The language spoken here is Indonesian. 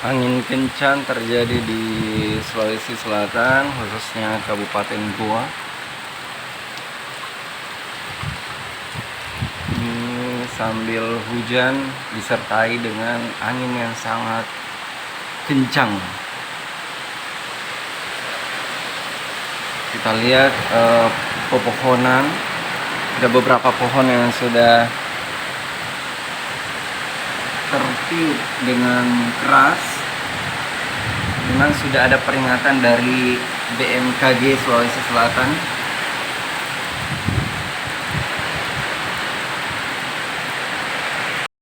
Angin kencang terjadi di Sulawesi Selatan, khususnya Kabupaten Goa. Ini sambil hujan disertai dengan angin yang sangat kencang. Kita lihat pepohonan, ada beberapa pohon yang sudah tertiup dengan keras. Memang sudah ada peringatan dari BMKG Sulawesi Selatan